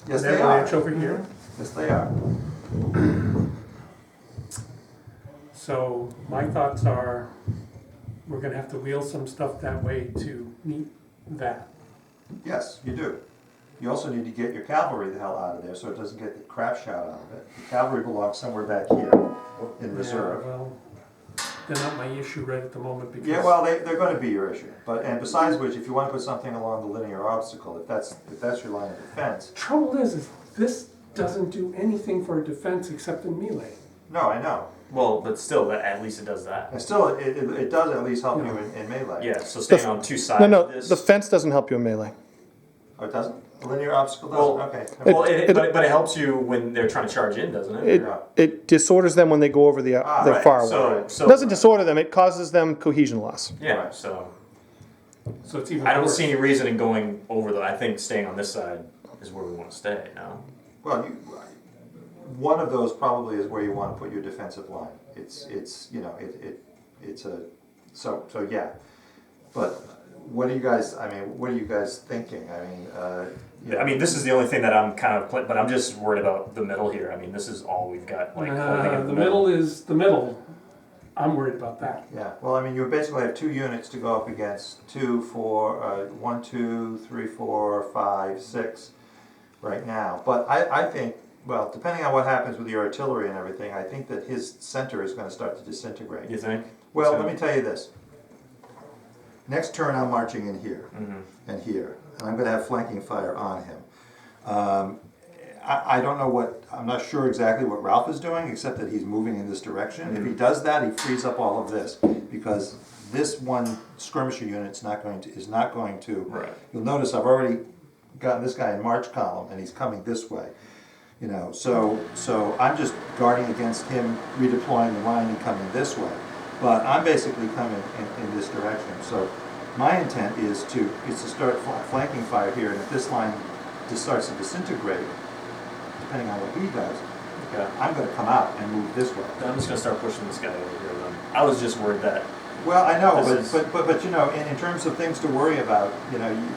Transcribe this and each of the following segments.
Yes, Their they are. branch over here. Yes, they are. So my thoughts are, we're gonna have to wheel some stuff that way to meet that. Yes, you do. You also need to get your cavalry the hell out of there so it doesn't get the crap shot out of it. The cavalry belongs somewhere back here in reserve. Yeah, well, they're not my issue right at the moment because. Yeah, well, they're going to be your issue. And besides which, if you want to put something along the linear obstacle, if that's your line of defense. Trouble is this doesn't do anything for a defense except in melee. No, I know. Well, but still, at least it does that. And still, it does at least help you in melee. Yeah, so staying on two sides No, of this. the fence doesn't help you in melee. Oh, it doesn't? The linear obstacle Well, doesn't? Okay. Well, but it helps you when they're trying to charge in, doesn't it? It disorders them when they go over the right. far wall. So It doesn't disorder them, it causes them cohesion loss. yeah, Right. so So it's even I don't worse. see any reason in going over the. I think staying on this side is where we want to stay. No. Well, one of those probably is where you want to put your defensive line. It's a so yeah. But what are you guys? I mean, what are you guys thinking? I mean, I mean, this is the only thing that I'm kind of, but I'm just worried about the middle here. I mean, this is all we've got. Like holding in the middle is the middle. I'm worried about that. yeah. Well, I mean, you basically have 2 units to go up against 2, 4, 1, 2, 3, 4, 5, 6 right now. But I think, well, depending on what happens with your artillery and everything, I think that his center is going to start to disintegrate. You think? Well, So- let me tell you this. Next turn, I'm marching in here Mm-hmm. and here, and I'm going to have flanking fire on him. I don't know what, I'm not sure exactly what Ralph is doing, except that he's moving in this direction. If he does that, he frees up all of this, because this one skirmisher unit is not going to. Right. You'll notice I've already gotten this guy in march column, and he's coming this way. You know, so I'm just guarding against him redeploying the line and coming this way. But I'm basically coming in this direction. So my intent is to start flanking fire here, and if this line just starts to disintegrate, depending on what he does, Okay. I'm going to come out and move this way. I'm just gonna start pushing this guy over here. Then I was just worried that. Well, I know, This but you know, in terms of things to worry about, you know,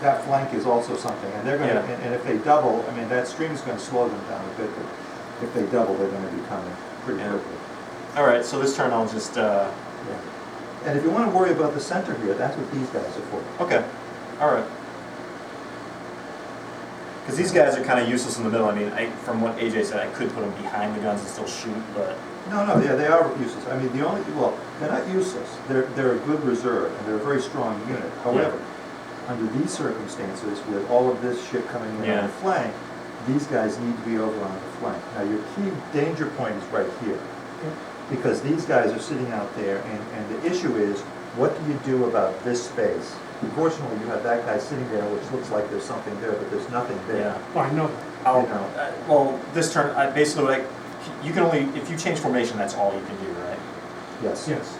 that flank is also something, and they're going to, Yeah. and if they double, I mean, that stream is going to slow them down a bit, but if they double, they're going to be coming pretty Yeah. quickly. All right, so this turn I'll just. Yeah. And if you want to worry about the center here, that's what these guys are for. Okay. All right. Because these guys are kind of useless in the middle. I mean, from what AJ said, I could put them behind the guns and still shoot, but No, yeah, they are useless. I mean, well, they're not useless. They're a good reserve, and they're a very strong unit. However, under these circumstances, with all of this shit coming in on the flank, these guys need to be over on the flank. Now, your key danger point is right here, because these guys are sitting out there, and the issue is, what do you do about this space? Unfortunately, you have that guy sitting there, which looks like there's something there, but there's nothing there. yeah. Oh, I know. I'll, You know. well, this turn, basically, like, you can only, if you change formation, that's all you can do, right? Yes. Yes.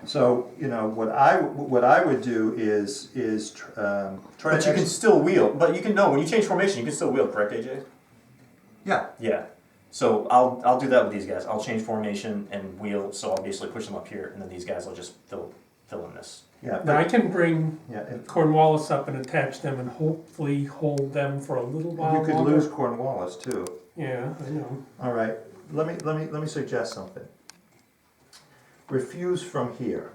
So, you know, what I would do is try But to. you can still wheel. But you can know when you change formation, you can still wheel, correct, AJ? Yeah. Yeah. So I'll do that with these guys. I'll change formation and wheel. So I'll basically push them up here, and then these guys will just fill in this. Yeah. Now I can bring Yeah. And Cornwallis up and attach them and hopefully hold them for a little while you could longer. lose Cornwallis too. Yeah, I know. All right. Let me suggest something. Refuse from here.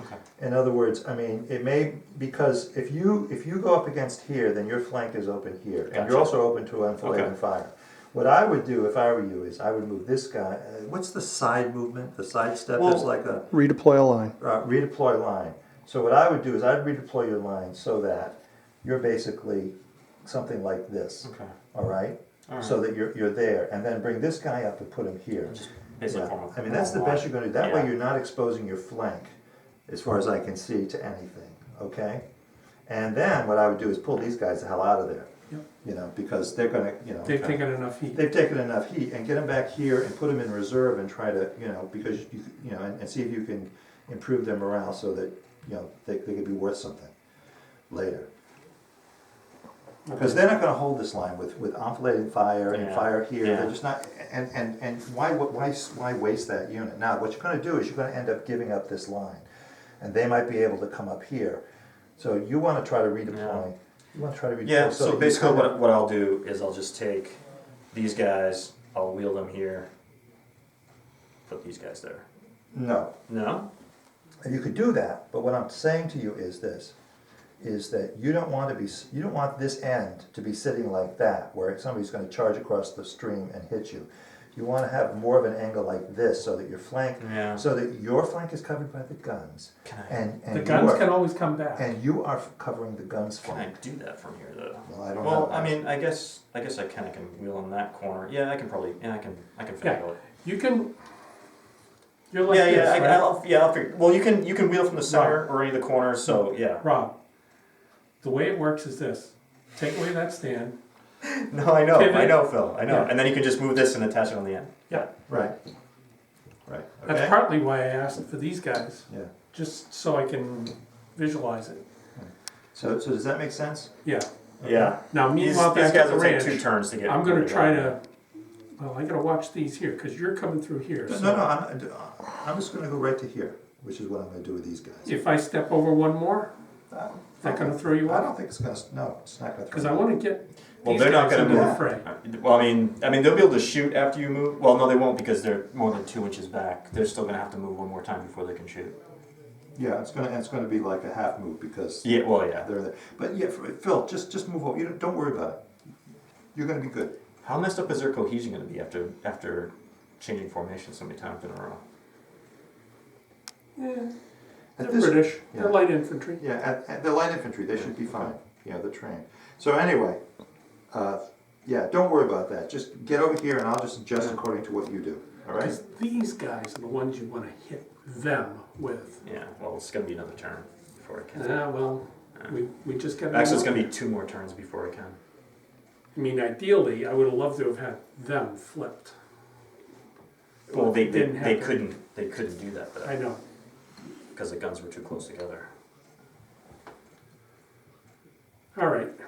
Okay. In other words, I mean, it may, because if you go up against here, then your flank is open here, and Gotcha. you're also open to enfilading Okay. fire. What I would do if I were you is I would move this guy. What's the side movement? The side step is Well- like a Redeploy a line. redeploy line. So what I would do is I'd redeploy your line so that you're basically something like this. Okay. All right. All right. So that you're there, and then bring this guy up and put him here. Just basically Yeah. form a- I mean, that's the best you're going to do. That way, Yeah. you're not exposing your flank, as far as I can see, to anything. Okay. And then what I would do is pull these guys the hell out of there. Yep. You know, because they're going to, you know, They've taken enough heat. they've taken enough heat, and get them back here and put them in reserve and try to, you know, because you know, and see if you can improve their morale so that, you know, they could be worth something later. Because they're not going to hold this line with enfilading fire and Yeah. fire here. Yeah. They're just not. And why waste that unit? Now, what you're going to do is you're going to end up giving up this line, and they might be able to come up here. So you want to try to redeploy. You wanna try to read? Yeah, both, so you basically kinda- what I'll do is I'll just take these guys, I'll wheel them here, put these guys there. No, No? you could do that, but what I'm saying to you is this, is that you don't want to be, you don't want this end to be sitting like that, where somebody's gonna charge across the stream and hit you. You wanna have more of an angle like this, so that your flank, Yeah. so that your flank is covered by the guns. Can I, And The you guns are- can always come back. And you are know the guns can I flank. do that from here though? Well, I don't Well, know. I mean, I guess I can wheel in that corner. Yeah, I can probably, I can finagle it. You can, you're like Yeah, this, yeah, right? I'll figure. Well, you can wheel from the center or any of the corners. So yeah. Rob, the way it works is this, take away that stand, No, I know, Pivot. I know, Phil, I know. Yeah. And then you can just move this and attach it on the end. yeah. Right. Right, That's okay? partly why I asked for these guys, Yeah, just so I can visualize it. so does that make sense? Yeah. Yeah. Now These meanwhile, guys back at the will take 2 ranch, turns to get. I'm gonna where they try go. to, well, I gotta watch these here, cause you're coming through here, No, so. no, I'm just gonna go right to here, which is what I'm gonna do with these guys. If I step over one more, Uh, is that gonna throw you I off? don't think it's gonna, no, it's not gonna throw. Cause I me. wanna get Well, these they're not guys gonna into the move. fray. Well, I mean, they'll be able to shoot after you move. Well, no, they won't because they're more than 2 inches back. They're still gonna have to move one more time before they can shoot. Yeah, it's gonna be like a half move because Yeah. Well, yeah. they're there. But yeah, Phil, just move over, don't worry about it. You're gonna be good. How messed up is their cohesion gonna be after changing formation so many times in a row? Yeah, At they're this- British, yeah. they're light infantry. Yeah, at the light infantry, they should be fine. Yeah, they're trained. So anyway, yeah, don't worry about that. Just get over here and I'll just adjust according to what you do, all right? Cause these guys are the ones you wanna hit them with. Yeah. Well, it's gonna be another turn before I can. Well, we just got. Actually, it's gonna be 2 more turns before I can. I mean, ideally, I would have loved to have had them flipped. Well, they Didn't happen. couldn't do that I though know. because the guns were too close together.